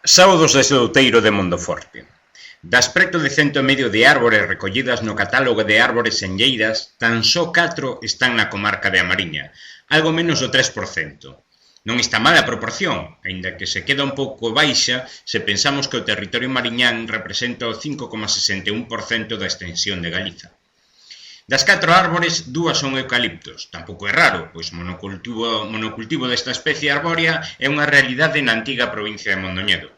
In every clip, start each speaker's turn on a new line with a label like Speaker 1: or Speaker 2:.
Speaker 1: Sábados desde o Outeiro de Mondoforte. Das preto de 100 e medio de árbores recollidas no catálogo de árbores senlleiras, tan só 4 están na comarca de A Mariña, algo menos do 3%. Non está mala a proporción, aínda que se queda un pouco baixa se pensamos que o territorio mariñán representa o 5,61% da extensión de Galiza. Das 4 árbores, 2 son eucaliptos. Tampouco é raro, pois monocultivo desta especie arbórea é unha realidade na antiga provincia de Mondoñedo.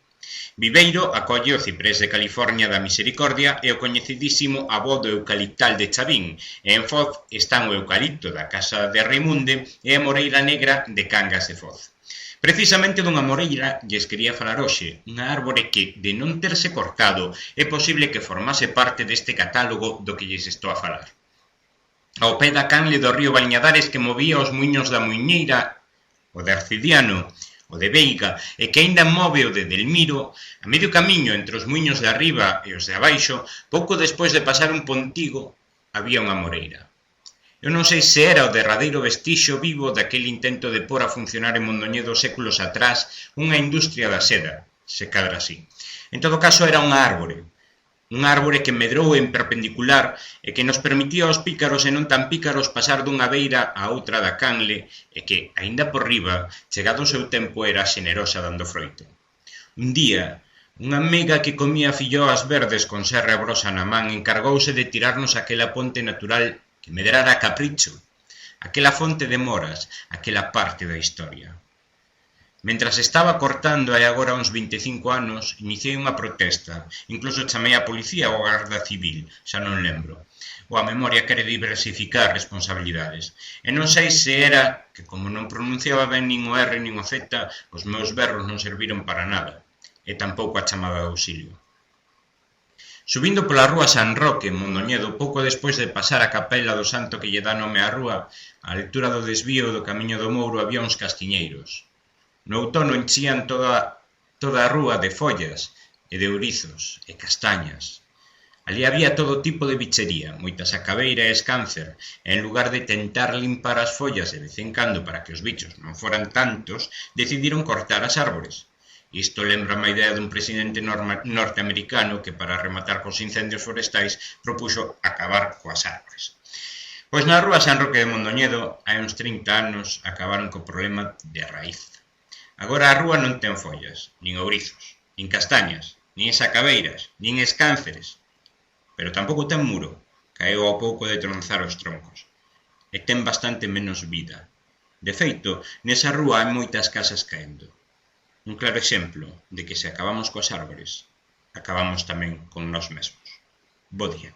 Speaker 1: Viveiro acolle o ciprés de California da Misericordia e o coñecidísimo avó do eucaliptal de Chavín, e en Foz están o eucalipto da Casa de Raimunde e a moreira negra de Cangas de Foz. Precisamente dunha moreira lles quería falar hoxe, unha árbore que, de non terse cortado, é posible que formase parte deste catálogo do que lles estou a falar. Ao pé da canle do río Bañadares que movía os muiños da Muiñeira, o de Arcidiano, o de Veiga, e que aínda move o de Delmiro, a medio camiño entre os muiños de arriba e os de abaixo, pouco despois de pasar un pontigo, había unha moreira. Eu non sei se era o derradeiro vestixo vivo daquele intento de pôr a funcionar en Mondoñedo séculos atrás unha industria da seda, se cadra así. En todo caso era unha árbore que medrou en perpendicular e que nos permitía aos pícaros e non tan pícaros pasar dunha beira a outra da canle e que, aínda por riba, chegado o seu tempo era xenerosa dando froito. Un día, unha meiga que comía filloas verdes con serra e brosa na man encargouse de tirarnos aquela ponte natural que medrara a capricho, aquela fonte de moras, aquela parte da historia. Mentras estaba cortando hai agora uns 25 anos, iniciei unha protesta, incluso chamei a policía ou a Garda Civil, xa non lembro. Ou a memoria quere diversificar responsabilidades. E non sei se era que, como non pronunciaba ben nin o R nin o Z, os meus berros non serviron para nada, e tampouco a chamada de auxilio. Subindo pola rúa San Roque, en Mondoñedo, pouco despois de pasar a capela do santo que lle dá nome á rúa, á altura do desvío do Camiño do Mouro había uns castiñeiros. No outono enchían toda a rúa de follas e de ourizos e castañas. Ali había todo tipo de bichería, moita sacabeira e escáncer, e en lugar de tentar limpar as follas de vez en cando para que os bichos non foran tantos, decidiron cortar as árbores. Isto lembra a idea dun presidente norteamericano que, para rematar cos incendios forestais, propuxo acabar coas árbores. Pois na rúa San Roque de Mondoñedo, hai uns 30 anos, acabaron co problema de raíz. Agora a rúa non ten follas, nin ourizos, nin castañas, nin sacabeiras, nin escánceres, pero tampouco ten muro, caeu ao pouco de tronzar os troncos, e ten bastante menos vida. De feito, nesa rúa hai moitas casas caendo. Un claro exemplo de que se acabamos coas árbores, acabamos tamén con nós mesmos. Bo día.